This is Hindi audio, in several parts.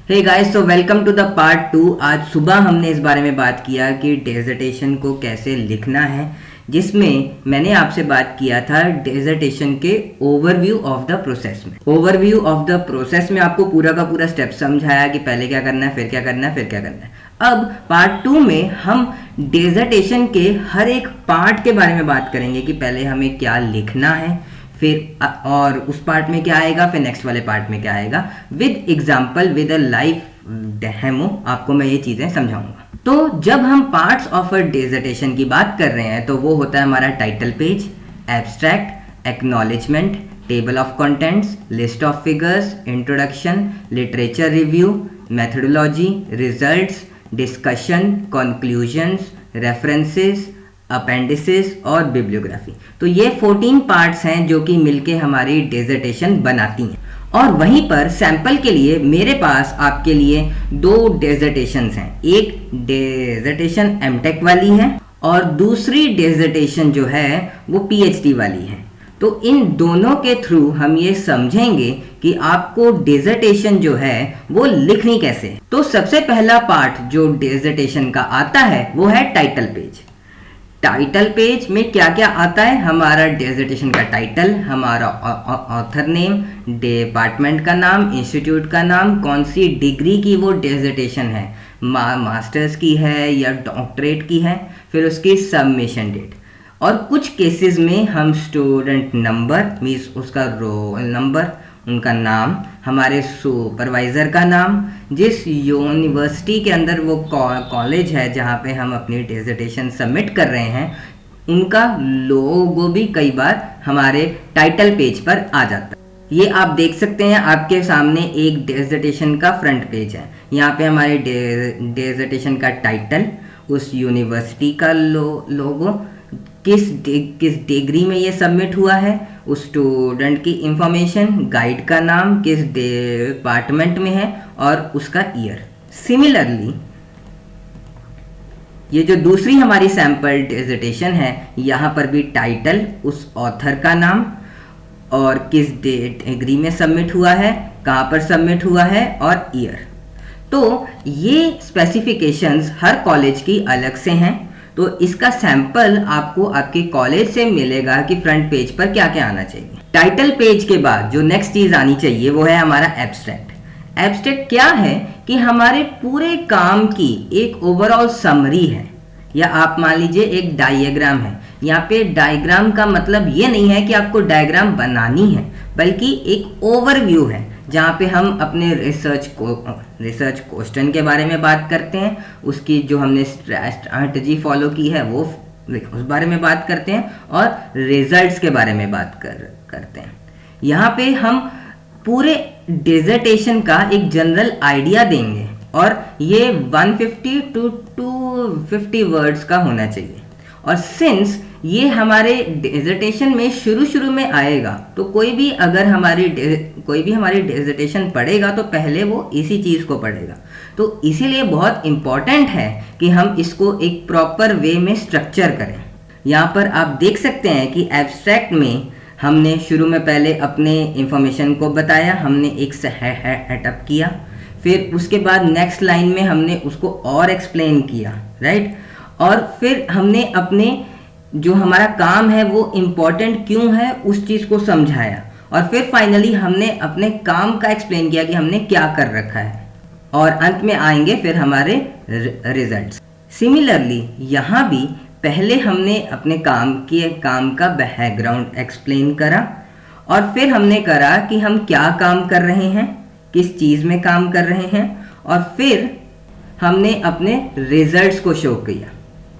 हे गाइस, तो वेलकम टू द पार्ट 2। आज सुबह हमने इस बारे में बात किया कि डेजर्टेशन को कैसे लिखना है, जिसमें मैंने आपसे बात किया था डेजर्टेशन के ओवरव्यू ऑफ द प्रोसेस में। ओवरव्यू ऑफ द प्रोसेस में आपको पूरा का पूरा स्टेप समझाया कि पहले क्या करना है, फिर क्या करना है, फिर क्या करना है। अब पार्ट 2 में हम डेजर्टेशन के हर एक पार्ट के बारे में बात करेंगे कि पहले हमें क्या लिखना है, फिर और उस पार्ट में क्या आएगा, फिर नेक्स्ट वाले पार्ट में क्या आएगा। With example, with a live demo आपको मैं ये चीज़ें समझाऊंगा। तो जब हम पार्ट्स ऑफ अ डेजर्टेशन की बात कर रहे हैं तो वो होता है हमारा title page, abstract, acknowledgement, table of contents, list of figures, introduction, literature review, methodology, results, discussion, conclusions, references, appendices और बिब्लियोग्राफी। तो ये 14 पार्ट्स हैं जो कि मिलके हमारी डेजर्टेशन बनाती हैं। और वहीं पर सैंपल के लिए मेरे पास आपके लिए 2 डेजर्टेशंस हैं। एक डेजर्टेशन एमटेक वाली है और दूसरी डेजर्टेशन जो है वो पीएचडी वाली है। तो इन दोनों के थ्रू हम ये समझेंगे कि आपको डेजर्टेशन जो है वो लिखनी कैसे है। तो सबसे पहला पार्ट जो डेजर्टेशन का आता है वो है टाइटल पेज। टाइटल पेज में क्या क्या आता है, हमारा डेजर्टेशन का टाइटल, हमारा ऑथर नेम, डिपार्टमेंट का नाम, इंस्टीट्यूट का नाम, कौन सी डिग्री की वो डेजर्टेशन है, मास्टर्स की है या डॉक्टरेट की है, फिर उसकी सबमिशन डेट। और कुछ केसेस में हम स्टूडेंट नंबर मीन्स उसका रोल नंबर, उनका नाम, हमारे सुपरवाइज़र का नाम, जिस यूनिवर्सिटी के अंदर वो कॉलेज है जहाँ पे हम अपनी डेजर्टेशन सबमिट कर रहे हैं, उनका लोगो भी कई बार हमारे टाइटल पेज पर आ जाता है। ये आप देख सकते हैं, आपके सामने एक डेजर्टेशन का फ्रंट पेज है। यहाँ पे हमारे डेजर्टेशन का टाइटल, उस यूनिवर्सिटी का लोगो, किस डिग्री में ये सबमिट हुआ है, उस स्टूडेंट की इंफॉर्मेशन, गाइड का नाम, किस डिपार्टमेंट में है और उसका ईयर। सिमिलरली ये जो दूसरी हमारी सैंपल डेजर्टेशन है, यहाँ पर भी टाइटल, उस ऑथर का नाम और किस डिग्री में सबमिट हुआ है, कहाँ पर सबमिट हुआ है और ईयर। तो ये स्पेसिफिकेशंस हर कॉलेज की अलग से हैं। तो इसका सैंपल आपको आपके कॉलेज से मिलेगा कि फ्रंट पेज पर क्या क्या आना चाहिए। टाइटल पेज के बाद जो नेक्स्ट चीज आनी चाहिए वो है हमारा एब्स्ट्रैक्ट। एब्स्ट्रैक्ट क्या है कि हमारे पूरे काम की एक ओवरऑल समरी है, या आप मान लीजिए एक डायग्राम है। यहाँ पे डायग्राम का मतलब ये नहीं है कि आपको डायग्राम बनानी है, बल्कि एक ओवरव्यू है जहाँ पे हम अपने रिसर्च क्वेश्चन के बारे में बात करते हैं, उसकी जो हमने स्ट्रैटेजी फॉलो की है वो उस बारे में बात करते हैं और रिजल्ट्स के बारे में बात करते हैं। यहाँ पे हम पूरे डिसर्टेशन का एक जनरल आइडिया देंगे और ये 150 टू 250 वर्ड्स का होना चाहिए। और सिंस ये हमारे डिसर्टेशन में शुरू में आएगा, तो कोई भी हमारी डिसर्टेशन पढ़ेगा तो पहले वो इसी चीज़ को पढ़ेगा। तो इसीलिए बहुत इम्पॉर्टेंट है कि हम इसको एक प्रॉपर वे में स्ट्रक्चर करें। यहाँ पर आप देख सकते हैं कि एब्स्ट्रैक्ट में हमने शुरू में पहले अपने इंफॉर्मेशन को बताया, हमने एक सेटअप किया, फिर उसके बाद नेक्स्ट लाइन में हमने उसको और एक्सप्लेन किया, राइट। और फिर हमने अपने जो हमारा काम है वो इम्पोर्टेंट क्यों है उस चीज़ को समझाया, और फिर फाइनली हमने अपने काम का एक्सप्लेन किया कि हमने क्या कर रखा है, और अंत में आएंगे फिर हमारे रिजल्ट्स। सिमिलरली यहाँ भी पहले हमने अपने काम का बैकग्राउंड एक्सप्लेन करा, और फिर हमने करा कि हम क्या काम कर रहे हैं, किस चीज़ में काम कर रहे हैं, और फिर हमने अपने रिजल्ट्स को शो किया।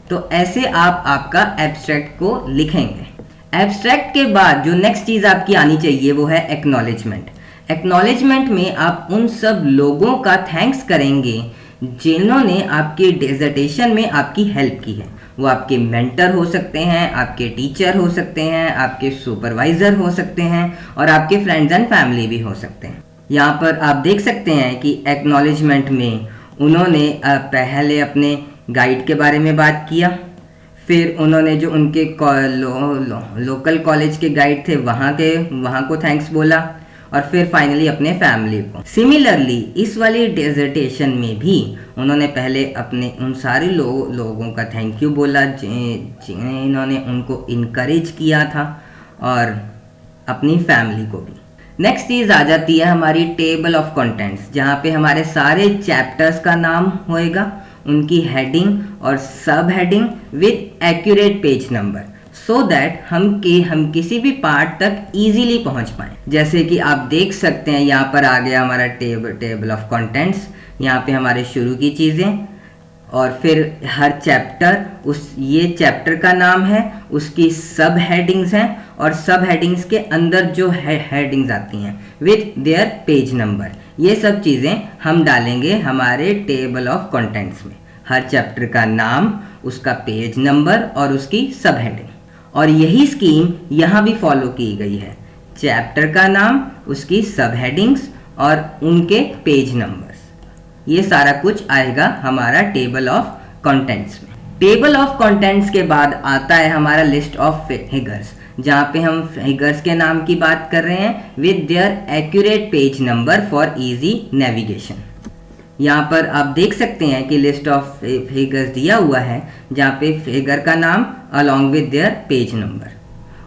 तो ऐसे आप आपका एब्स्ट्रैक्ट को लिखेंगे। एब्स्ट्रैक्ट के बाद जो नेक्स्ट चीज़ आपकी आनी चाहिए वो है एक्नॉलेजमेंट। एक्नॉलेजमेंट में आप उन सब लोगों का थैंक्स करेंगे जिन्होंने आपके डिसर्टेशन में आपकी हेल्प की है। वो आपके मेंटर हो सकते हैं, आपके टीचर हो सकते हैं, आपके सुपरवाइज़र हो सकते हैं और आपके फ्रेंड्स एंड फैमिली भी हो सकते हैं। यहाँ पर आप देख सकते हैं कि एक्नॉलेजमेंट में उन्होंने पहले अपने गाइड के बारे में बात किया, फिर उन्होंने जो उनके लोकल कॉलेज के गाइड थे वहाँ को थैंक्स बोला, और फिर फाइनली अपने फैमिली को। सिमिलरली इस वाली डिसर्टेशन में भी उन्होंने पहले अपने उन सारे लोगों का थैंक यू बोला जिन्होंने उनको इनकरेज किया था, और अपनी फैमिली को भी। नेक्स्ट चीज़ आ जाती है हमारी टेबल ऑफ कंटेंट्स, जहाँ पे हमारे सारे चैप्टर्स का नाम होएगा, उनकी हेडिंग और सब heading with accurate page number, so that हम किसी भी पार्ट तक इजीली पहुंच पाएँ। जैसे कि आप देख सकते हैं यहाँ पर आ गया हमारा टेबल ऑफ कंटेंट्स। यहाँ पे हमारे शुरू की चीज़ें, और फिर हर चैप्टर ये चैप्टर का नाम है, उसकी सब हेडिंग्स हैं, और सब हेडिंग्स के अंदर जो हेडिंग्स आती हैं विद देयर पेज नंबर, ये सब चीज़ें हम डालेंगे हमारे टेबल ऑफ कंटेंट्स में। हर चैप्टर का नाम, उसका पेज नंबर और उसकी सब हेडिंग। और यही स्कीम यहाँ भी फॉलो की गई है, चैप्टर का नाम, उसकी सब हेडिंग्स और उनके पेज नंबर्स, ये सारा कुछ आएगा हमारा टेबल ऑफ कंटेंट्स में। टेबल ऑफ कंटेंट्स के बाद आता है हमारा लिस्ट ऑफ फिगर्स, जहाँ पे हम फिगर्स के नाम की बात कर रहे हैं with their accurate page number for easy navigation. यहाँ पर आप देख सकते हैं कि लिस्ट ऑफ फिगर्स दिया हुआ है, जहाँ पे फिगर का नाम along with their page number.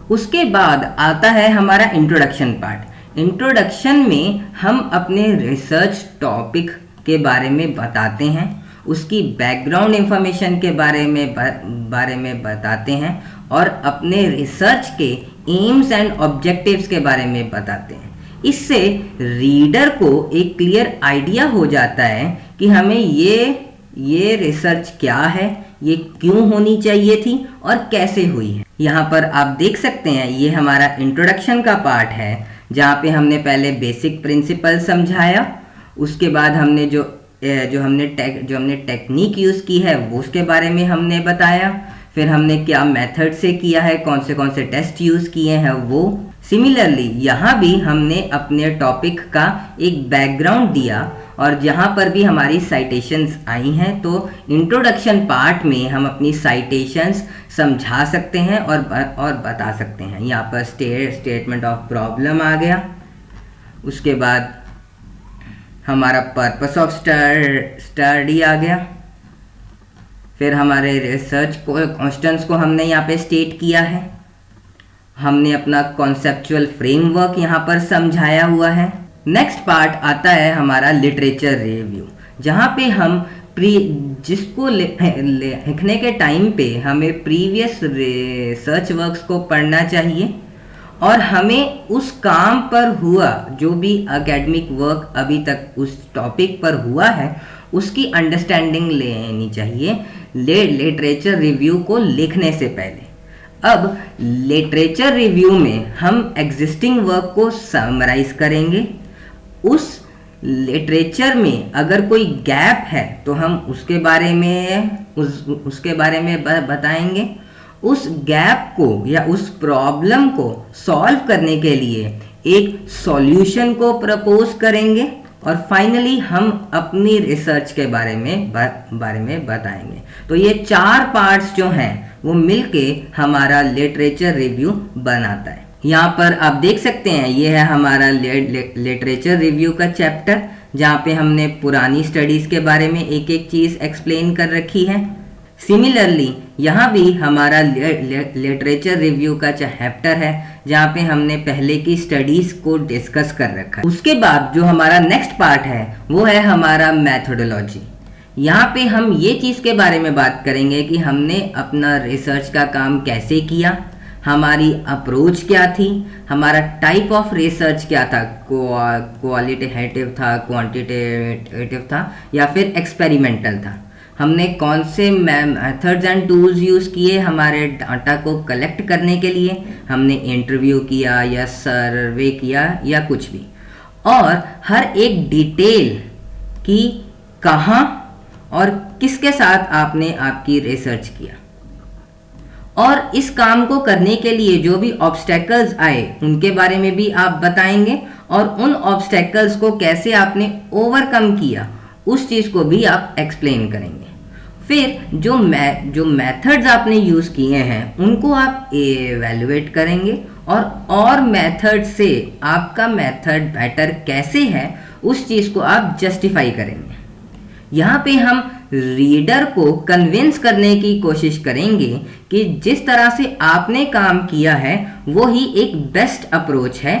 उसके बाद आता है हमारा इंट्रोडक्शन पार्ट। इंट्रोडक्शन में हम अपने रिसर्च टॉपिक के बारे में बताते हैं, उसकी बैकग्राउंड इंफॉर्मेशन के बारे में बताते हैं, और अपने रिसर्च के एम्स एंड ऑब्जेक्टिव्स के बारे में बताते हैं। इससे रीडर को एक क्लियर आइडिया हो जाता है कि हमें ये रिसर्च क्या है, ये क्यों होनी चाहिए थी और कैसे हुई है। यहाँ पर आप देख सकते हैं ये हमारा इंट्रोडक्शन का पार्ट है, जहाँ पे हमने पहले बेसिक प्रिंसिपल समझाया, उसके बाद हमने जो हमने टेक्निक यूज़ की है वो उसके बारे में हमने बताया, फिर हमने क्या मेथड से किया है, कौन से टेस्ट यूज़ किए हैं वो। सिमिलरली यहाँ भी हमने अपने टॉपिक का एक बैकग्राउंड दिया, और जहाँ पर भी हमारी साइटेशंस आई हैं तो इंट्रोडक्शन पार्ट में हम अपनी साइटेशंस समझा सकते हैं और बता सकते हैं। यहाँ पर स्टेटमेंट ऑफ प्रॉब्लम आ गया, उसके बाद हमारा पर्पस ऑफ स्टडी आ गया, फिर हमारे रिसर्च क्वेश्चंस को हमने यहाँ पे स्टेट किया है, हमने अपना कॉन्सेप्चुअल फ्रेमवर्क यहाँ पर समझाया हुआ है। नेक्स्ट पार्ट आता है हमारा लिटरेचर रिव्यू, जहाँ पे हम जिसको लिखने के टाइम पे हमें प्रीवियस रिसर्च वर्क्स को पढ़ना चाहिए, और हमें उस काम पर हुआ जो भी एकेडमिक वर्क अभी तक उस टॉपिक पर हुआ है उसकी अंडरस्टैंडिंग लेनी चाहिए लिटरेचर रिव्यू को लिखने से पहले। अब लिटरेचर रिव्यू में हम एग्जिस्टिंग वर्क को समराइज करेंगे, उस लिटरेचर में अगर कोई गैप है तो हम उसके बारे में बताएंगे, उस गैप को या उस प्रॉब्लम को सॉल्व करने के लिए एक सॉल्यूशन को प्रपोज करेंगे, और फाइनली हम अपनी रिसर्च के बारे में बताएंगे। तो ये 4 पार्ट्स जो हैं वो मिलके हमारा लिटरेचर रिव्यू बनाता है। यहाँ पर आप देख सकते हैं ये है हमारा लिटरेचर रिव्यू का चैप्टर, जहाँ पे हमने पुरानी स्टडीज़ के बारे में एक एक चीज़ एक्सप्लेन कर रखी है। सिमिलरली यहाँ भी हमारा लिटरेचर रिव्यू का चैप्टर है, जहाँ पे हमने पहले की स्टडीज़ को डिस्कस कर रखा है। उसके बाद जो हमारा नेक्स्ट पार्ट है वो है हमारा मैथोडोलॉजी। यहाँ पे हम ये चीज़ के बारे में बात करेंगे कि हमने अपना रिसर्च का काम कैसे किया, हमारी अप्रोच क्या थी, हमारा टाइप ऑफ रिसर्च क्या था, क्वालिटेटिव था, क्वांटिटेटिव था या फिर एक्सपेरिमेंटल था, हमने कौन से मेथड्स एंड टूल्स यूज़ किए हमारे डाटा को कलेक्ट करने के लिए, हमने इंटरव्यू किया या सर्वे किया या कुछ भी, और हर एक डिटेल की कहाँ और किसके साथ आपने आपकी रिसर्च किया, और इस काम को करने के लिए जो भी ऑब्स्टेकल्स आए उनके बारे में भी आप बताएंगे, और उन ऑब्स्टेकल्स को कैसे आपने ओवरकम किया उस चीज़ को भी आप एक्सप्लेन करेंगे। फिर जो मेथड्स आपने यूज़ किए हैं उनको आप एवेलुएट करेंगे, और मेथड से आपका मेथड बेटर कैसे है उस चीज़ को आप जस्टिफाई करेंगे। यहाँ पे हम रीडर को कन्विंस करने की कोशिश करेंगे कि जिस तरह से आपने काम किया है वो ही एक बेस्ट अप्रोच है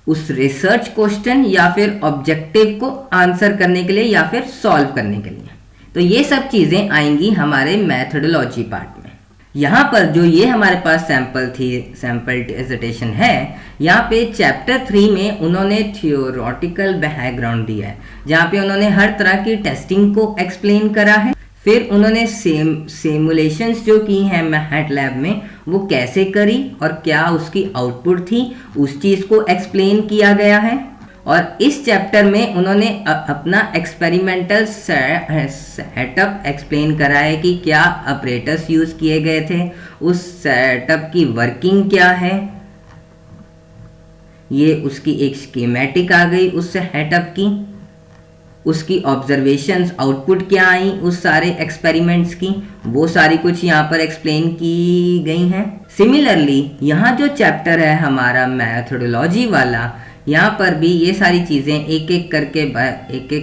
उस रिसर्च क्वेश्चन या फिर ऑब्जेक्टिव को आंसर करने के लिए या फिर सॉल्व करने के लिए। तो ये सब चीज़ें आएंगी हमारे मैथडोलॉजी पार्ट में। यहाँ पर जो ये हमारे पास सैम्पल डिसर्टेशन है, यहाँ पे चैप्टर 3 में उन्होंने थियोरेटिकल बैकग्राउंड दिया है, जहाँ पे उन्होंने हर तरह की टेस्टिंग को एक्सप्लेन करा है। फिर उन्होंने सिमुलेशंस जो की हैं मैटलैब में वो कैसे करी और क्या उसकी आउटपुट थी उस चीज़ को एक्सप्लेन किया गया है। और इस चैप्टर में उन्होंने अपना एक्सपेरिमेंटल सेटअप एक्सप्लेन करा है कि क्या ऑपरेटर्स यूज़ किए गए थे, उस सेटअप की वर्किंग क्या है, ये उसकी एक स्कीमेटिक आ गई उस सेटअप की, उसकी ऑब्जर्वेशंस आउटपुट क्या आई उस सारे एक्सपेरिमेंट्स की, वो सारी कुछ यहाँ पर एक्सप्लेन की गई हैं। सिमिलरली यहाँ जो चैप्टर है हमारा मैथडोलॉजी वाला, यहाँ पर भी ये सारी चीज़ें एक एक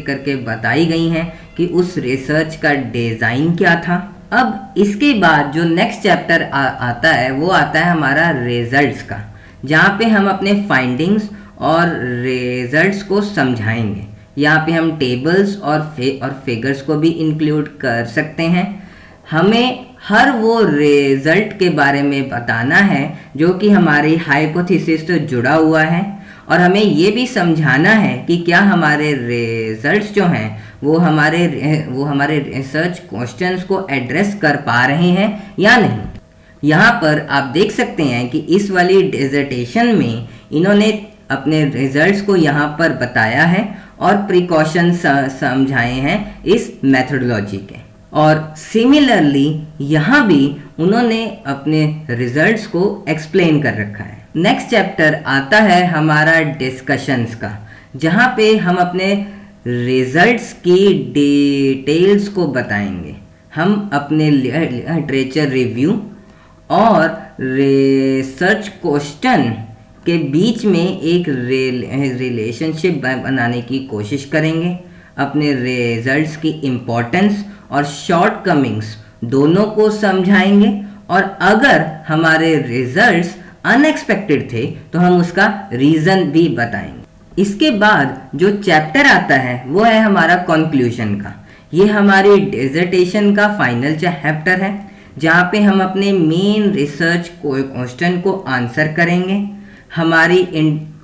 करके बताई गई हैं कि उस रिसर्च का डिज़ाइन क्या था। अब इसके बाद जो नेक्स्ट चैप्टर आता है वो आता है हमारा रिजल्ट्स का, जहाँ पे हम अपने फाइंडिंग्स और रिजल्ट्स को समझाएंगे। यहाँ पे हम टेबल्स और फिगर्स को भी इंक्लूड कर सकते हैं। हमें हर वो रिजल्ट के बारे में बताना है जो कि हमारी हाइपोथेसिस से जुड़ा हुआ है, और हमें ये भी समझाना है कि क्या हमारे रिजल्ट्स जो हैं वो हमारे रिसर्च क्वेश्चंस को एड्रेस कर पा रहे हैं या नहीं। यहाँ पर आप देख सकते हैं कि इस वाली डिसर्टेशन में इन्होंने अपने रिजल्ट्स को यहाँ पर बताया है और प्रिकॉशन समझाए हैं इस मेथडोलॉजी के। और सिमिलरली यहाँ भी उन्होंने अपने रिजल्ट्स को एक्सप्लेन कर रखा है। नेक्स्ट चैप्टर आता है हमारा डिस्कशंस का, जहाँ पे हम अपने रिजल्ट्स की डिटेल्स को बताएंगे। हम अपने लिटरेचर रिव्यू और रिसर्च क्वेश्चन के बीच में एक रिलेशनशिप बनाने की कोशिश करेंगे। अपने रिजल्ट्स की इम्पोर्टेंस और शॉर्टकमिंग्स दोनों को समझाएंगे, और अगर हमारे रिजल्ट्स अनएक्सपेक्टेड थे तो हम उसका रीज़न भी बताएंगे। इसके बाद जो चैप्टर आता है वो है हमारा कंक्लूजन का। ये हमारी डिसर्टेशन का फाइनल चैप्टर है, जहाँ पे हम अपने मेन रिसर्च क्वेश्चन को आंसर करेंगे। हमारी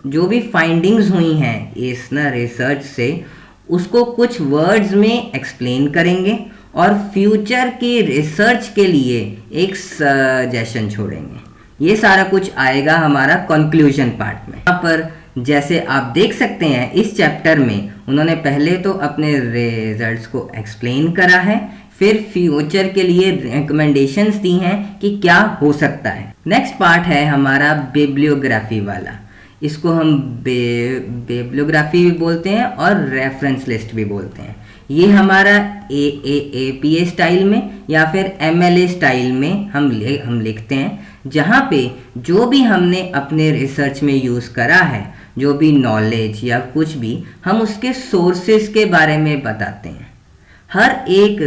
जो भी फाइंडिंग्स हुई हैं इस रिसर्च से उसको कुछ वर्ड्स में एक्सप्लेन करेंगे और फ्यूचर की रिसर्च के लिए एक सजेशन छोड़ेंगे। ये सारा कुछ आएगा हमारा कंक्लूजन पार्ट में। यहाँ पर जैसे आप देख सकते हैं इस चैप्टर में उन्होंने पहले तो अपने रिजल्ट्स को एक्सप्लेन करा है, फिर फ्यूचर के लिए रिकमेंडेशंस दी हैं कि क्या हो सकता है। नेक्स्ट पार्ट है हमारा बिब्लियोग्राफी वाला। इसको हम बिब्लियोग्राफी भी बोलते हैं और रेफरेंस लिस्ट भी बोलते हैं। ये हमारा APA स्टाइल में या फिर MLA स्टाइल में हम लिखते हैं, जहाँ पे जो भी हमने अपने रिसर्च में यूज़ करा है, जो भी नॉलेज या कुछ भी, हम उसके सोर्सेस के बारे में बताते हैं। हर एक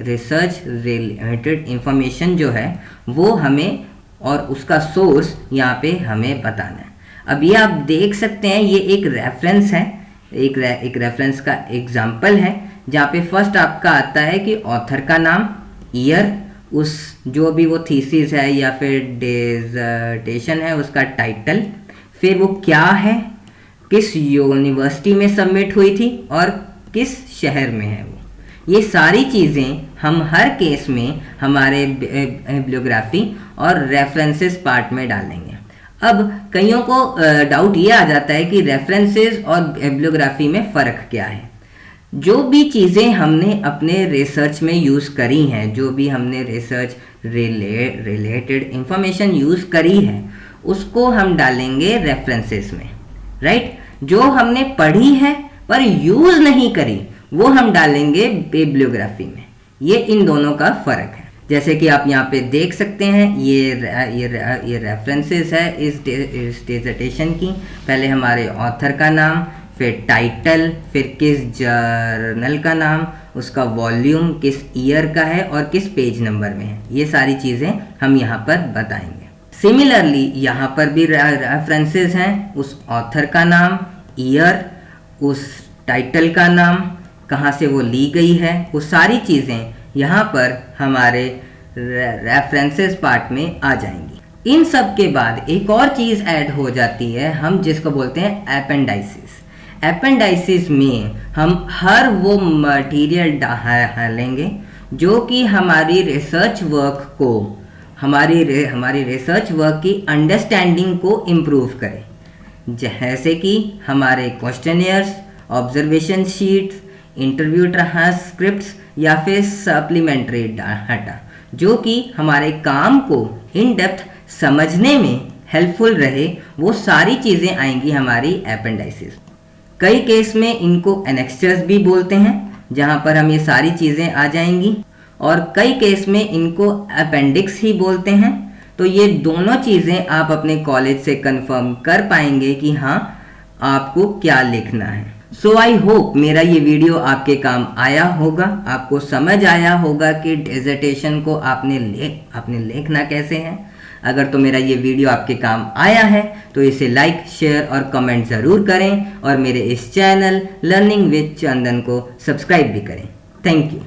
रिसर्च रिलेटेड इंफॉर्मेशन जो है वो हमें और उसका सोर्स यहाँ पे हमें बताना है। अब ये आप देख सकते हैं ये एक रेफरेंस है, एक रेफरेंस का एग्जाम्पल है, जहाँ पे फर्स्ट आपका आता है कि ऑथर का नाम, ईयर, उस जो भी वो थीसिस है या फिर डिसर्टेशन है उसका टाइटल, फिर वो क्या है, किस यूनिवर्सिटी में सबमिट हुई थी और किस शहर में है वो। ये सारी चीज़ें हम हर केस में हमारे बिब्लियोग्राफी और रेफरेंसेस पार्ट में डालेंगे। अब कईयों को डाउट ये आ जाता है कि रेफरेंसेस और बिब्लियोग्राफी में फ़र्क क्या है। जो भी चीज़ें हमने अपने रिसर्च में यूज़ करी हैं, जो भी हमने रिसर्च रिलेटेड इंफॉर्मेशन यूज़ करी है, उसको हम डालेंगे रेफरेंसेस में, राइट। जो हमने पढ़ी है पर यूज़ नहीं करी वो हम डालेंगे बिब्लियोग्राफी में। ये इन दोनों का फ़र्क है। जैसे कि आप यहाँ पे देख सकते हैं, ये रेफरेंसेस है इस डिसर्टेशन की। पहले हमारे ऑथर का नाम, फिर टाइटल, फिर किस जर्नल का नाम, उसका वॉल्यूम किस ईयर का है और किस पेज नंबर में है, ये सारी चीज़ें हम यहाँ पर बताएंगे। सिमिलरली यहाँ पर भी रेफरेंसेस हैं, उस ऑथर का नाम, ईयर, उस टाइटल का नाम, कहाँ से वो ली गई है, वो सारी चीज़ें यहाँ पर हमारे रेफरेंसेस पार्ट में आ जाएंगी। इन सब के बाद एक और चीज़ ऐड हो जाती है, हम जिसको बोलते हैं एपेंडाइसिस। एपेंडाइसिस में हम हर वो मटेरियल डालेंगे जो कि हमारी रिसर्च वर्क को, हमारी रिसर्च वर्क की अंडरस्टैंडिंग को इम्प्रूव करे, जैसे कि हमारे questionnaires, observation sheets, interview transcripts या फिर सप्लीमेंट्री डाटा, जो कि हमारे काम को इन डेप्थ समझने में हेल्पफुल रहे, वो सारी चीज़ें आएंगी हमारी एपेंडाइसिस। कई केस में इनको एनेक्स्चर्स भी बोलते हैं, जहाँ पर हम ये सारी चीज़ें आ जाएंगी, और कई केस में इनको अपेंडिक्स ही बोलते हैं। तो ये दोनों चीज़ें आप अपने कॉलेज से कंफर्म कर पाएंगे कि हाँ आपको क्या लिखना है। सो आई होप मेरा ये वीडियो आपके काम आया होगा, आपको समझ आया होगा कि डिसर्टेशन को आपने लिखना कैसे है। अगर तो मेरा ये वीडियो आपके काम आया है तो इसे लाइक, शेयर और कमेंट ज़रूर करें, और मेरे इस चैनल लर्निंग विद चंदन को सब्सक्राइब भी करें। Thank you.